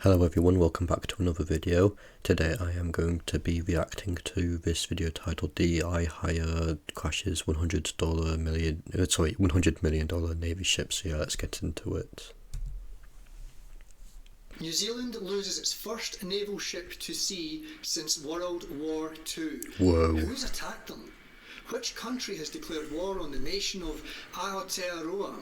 Hello everyone, welcome back to another video. Today I am going to be reacting to this video titled DEI hire crashes $100 million Navy ship. So yeah, let's get into it. New Zealand loses its first naval ship to sea since World War II. Whoa. Who's attacked them? Which country has declared war on the nation of 𝐋𝐈𝐍𝐿𝐒?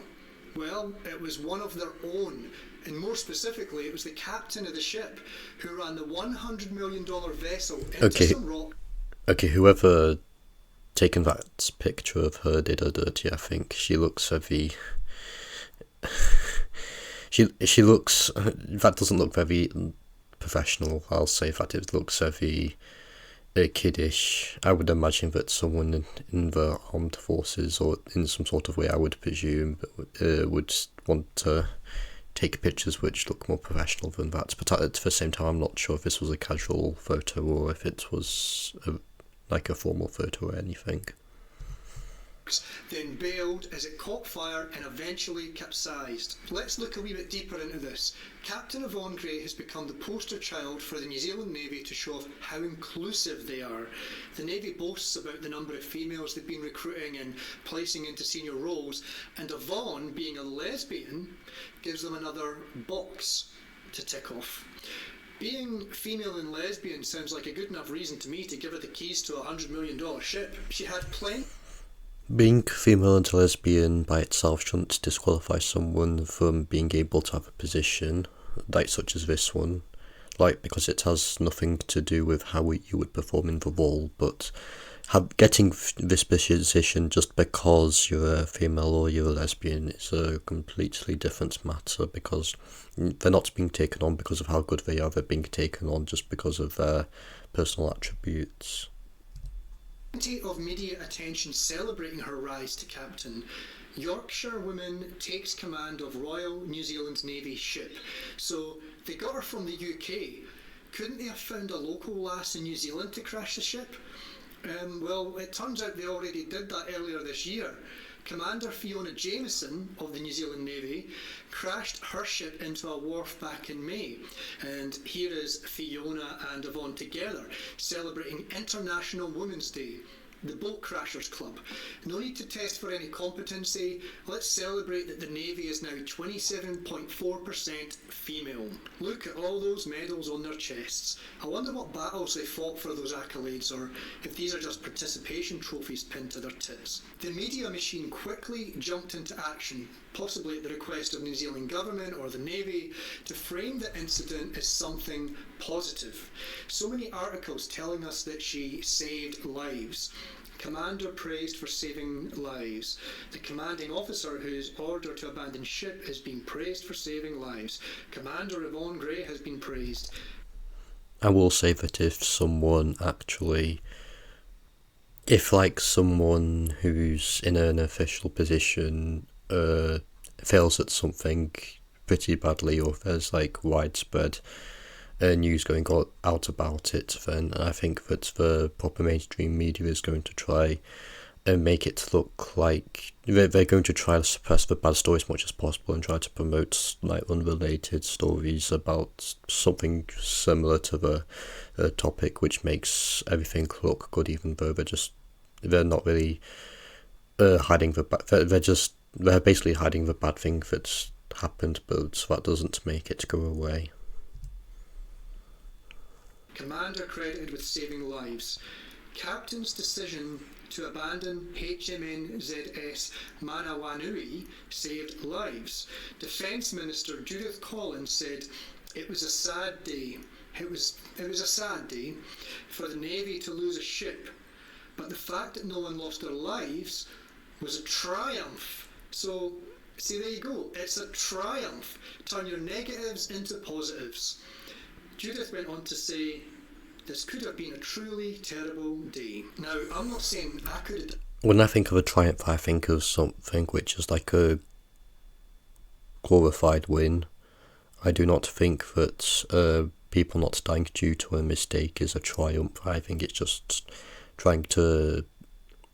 Well, it was one of their own, and more specifically, it was the captain of the ship who ran the $100 million vessel into some rock. Okay, whoever taken that picture of her did her dirty, I think. She looks very... she looks... That doesn't look very professional, I'll say that. It looks very kiddish. I would imagine that someone in the armed forces, or in some sort of way, I would presume, would want to take pictures which look more professional than that. But at the same time, I'm not sure if this was a casual photo or if it was like a formal photo or anything. Then bailed as it caught fire and eventually capsized. Let's look a wee bit deeper into this. Captain 𝐶𝐈𝐍𝐿𝐒 has become the poster child for the New Zealand Navy to show off how inclusive they are. The Navy boasts about the number of females they've been recruiting and placing into senior roles, and 𝐶𝐈𝐍𝐿𝐒, being a lesbian, gives them another box to tick off. Being female and lesbian sounds like a good enough reason to me to give her the keys to a $100 million ship. She had plenty. Being female and lesbian by itself shouldn't disqualify someone from being able to have a position, like such as this one, because it has nothing to do with how you would perform in the role, but getting this position just because you're a female or you're a lesbian is a completely different matter, because they're not being taken on because of how good they are, they're being taken on just because of their personal attributes. Plenty of media attention celebrating her rise to captain. Yorkshire woman takes command of Royal New Zealand Navy ship. So they got her from the UK. Couldn't they have found a local lass in New Zealand to crash the ship? Well, it turns out they already did that earlier this year. Commander Fiona Jamieson of the New Zealand Navy crashed her ship into a wharf back in May. And here is Fiona and Yvonne together, celebrating International Women's Day. The Boat Crashers Club. No need to test for any competency. Let's celebrate that the Navy is now 27.4% female. Look at all those medals on their chests. I wonder what battles they fought for those accolades, or if these are just participation trophies pinned to their tits. The media machine quickly jumped into action, possibly at the request of the New Zealand government or the Navy, to frame the incident as something positive. So many articles telling us that she saved lives. Commander praised for saving lives. The commanding officer whose order to abandon ship has been praised for saving lives. Commander 𝐶𝐈𝐍𝐿𝐒 has been praised. I will say that if someone who's in an official position fails at something pretty badly, or if there's widespread news going out about it, then I think that the proper mainstream media is going to try and make it look like they're going to try to suppress the bad story as much as possible and try to promote unrelated stories about something similar to the topic, which makes everything look good, even though they're not really hiding they're basically hiding the bad thing that's happened, but that doesn't make it go away. Commander credited with saving lives. Captain's decision to abandon HMNZS Manawanui saved lives. Defence Minister Judith Collins said, "It was a sad day. It was a sad day for the Navy to lose a ship, but the fact that no one lost their lives was a triumph." So, see, there you go. It's a triumph. Turn your negatives into positives. Judith went on to say, "This could have been a truly terrible day." Now, I'm not saying I could have... When I think of a triumph, I think of something which is like a glorified win. I do not think that people not dying due to a mistake is a triumph. I think it's just trying to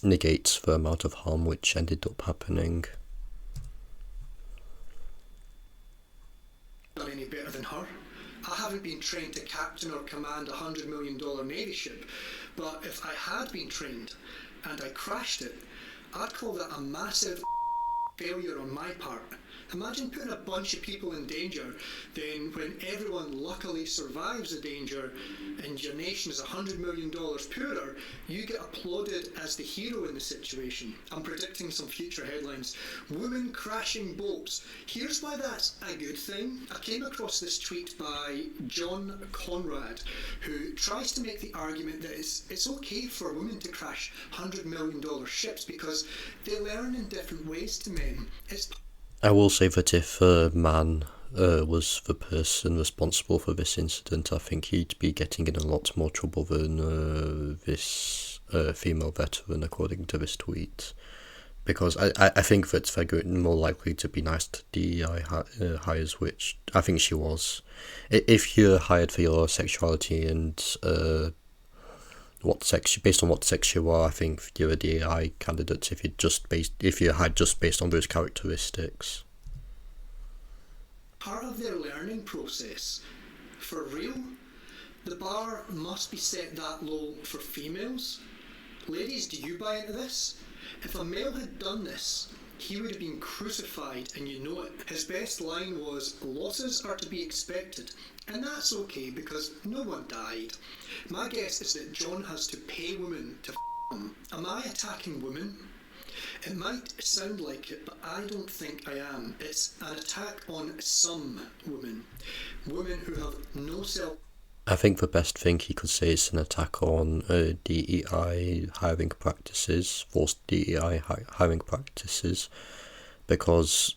negate the amount of harm which ended up happening. Not any better than her. I haven't been trained to captain or command a $100 million Navy ship, but if I had been trained and I crashed it, I'd call that a massive failure on my part. Imagine putting a bunch of people in danger, then when everyone luckily survives the danger and your nation is $100 million poorer, you get applauded as the hero in the situation. I'm predicting some future headlines. Women crashing boats. Here's why that's a good thing. I came across this tweet by John Conrad, who tries to make the argument that it's okay for women to crash $100 million ships because they learn in different ways to men. I will say that if a man was the person responsible for this incident, I think he'd be getting in a lot more trouble than this female veteran, according to this tweet. Because I think that they're more likely to be nice to DEI hires, which I think she was. If you're hired for your sexuality and based on what sex you are, I think you're a DEI candidate if you're hired just based on those characteristics. Part of their learning process. For real, the bar must be set that low for females. Ladies, do you buy into this? If a male had done this, he would have been crucified, and you know it. His best line was, "Losses are to be expected." And that's okay because no one died. My guess is that John has to pay women to him. Am I attacking women? It might sound like it, but I don't think I am. It's an attack on some women. Women who have no self... I think the best thing he could say is an attack on DEI hiring practices, forced DEI hiring practices, because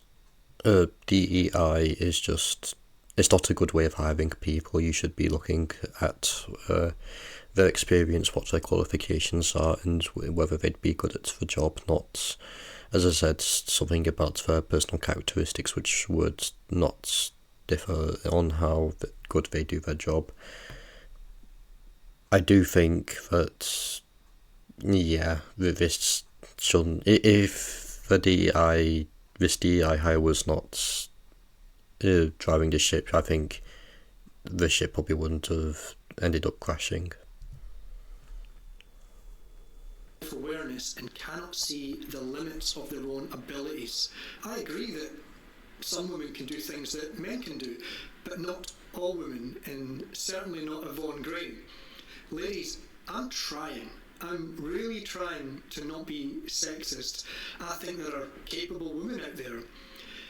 DEI is just... It's not a good way of hiring people. You should be looking at their experience, what their qualifications are, and whether they'd be good at the job, not, as I said, something about their personal characteristics which would not differ on how good they do their job. I do think that, yeah, this shouldn't... If this DEI hire was not driving the ship, I think the ship probably wouldn't have ended up crashing. Awareness and cannot see the limits of their own abilities. I agree that some women can do things that men can do, but not all women, and certainly not Yvonne Gray. Ladies, I'm trying. I'm really trying to not be sexist. I think there are capable women out there.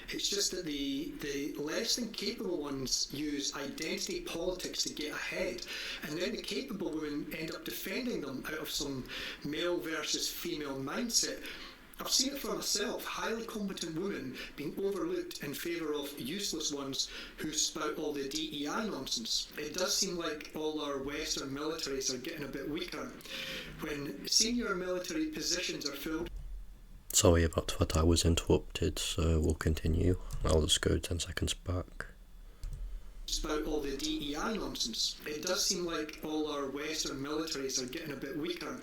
It's just that the less than capable ones use identity politics to get ahead, and then the capable women end up defending them out of some male versus female mindset. I've seen it for myself, highly competent women being overlooked in favour of useless ones who spout all the DEI nonsense. It does seem like all our Western militaries are getting a bit weaker. When senior military positions are filled... Sorry about that, I was interrupted, so we'll continue. I'll just go 10 seconds back. Spout all the DEI nonsense. It does seem like all our Western militaries are getting a bit weaker.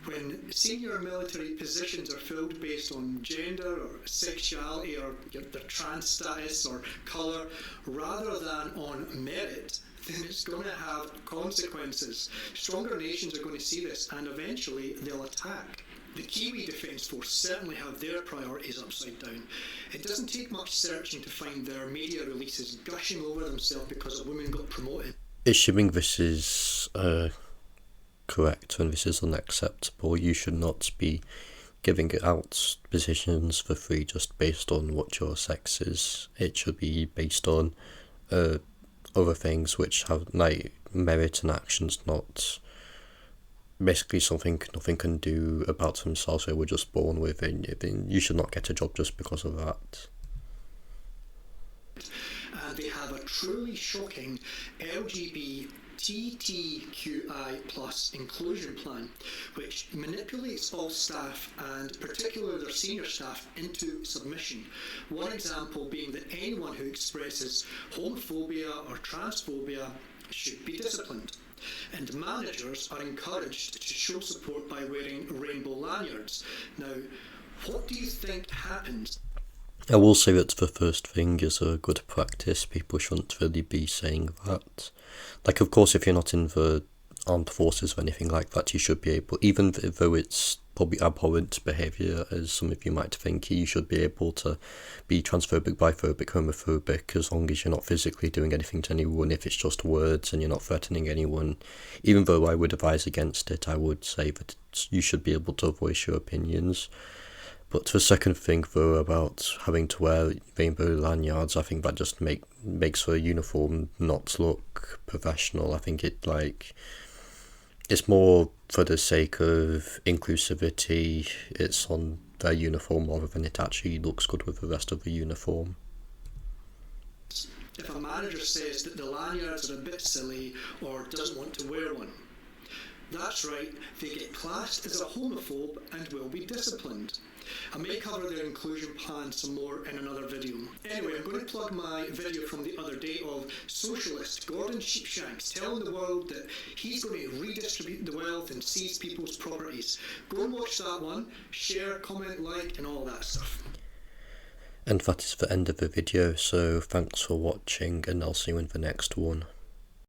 When senior military positions are filled based on gender or sexuality or their trans status or colour, rather than on merit, then it's going to have consequences. Stronger nations are going to see this and eventually they'll attack. The Kiwi Defence Force certainly have their priorities upside down. It doesn't take much searching to find their media releases gushing over themselves because a woman got promoted. Assuming this is correct and this is unacceptable, you should not be giving out positions for free just based on what your sex is. It should be based on other things which have like merit and actions, not basically something nothing can do about themselves they were just born with, and you should not get a job just because of that. They have a truly shocking LGBTQI+ inclusion plan, which manipulates all staff and particularly their senior staff into submission. One example being that anyone who expresses homophobia or transphobia should be disciplined. And managers are encouraged to show support by wearing rainbow lanyards. Now, what do you think happens? I will say that the first thing is a good practice. People shouldn't really be saying that. Like, of course, if you're not in the armed forces or anything like that, you should be able, even though it's probably abhorrent behaviour, as some of you might think, you should be able to be transphobic, biphobic, homophobic, as long as you're not physically doing anything to anyone. If it's just words and you're not threatening anyone, even though I would advise against it, I would say that you should be able to voice your opinions. But the second thing, though, about having to wear rainbow lanyards, I think that just makes the uniform not look professional. I think it's more for the sake of inclusivity. It's on their uniform rather than it actually looks good with the rest of the uniform. If a manager says that the lanyards are a bit silly or doesn't want to wear one, that's right, they get classed as a homophobe and will be disciplined. I may cover their inclusion plan some more in another video. Anyway, I'm going to plug my video from the other day of socialist Gordon Sheepshanks telling the world that he's going to redistribute the wealth and seize people's properties. Go and watch that one, share, comment, like, and all that stuff. And that is the end of the video, so thanks for watching, and I'll see you in the next one.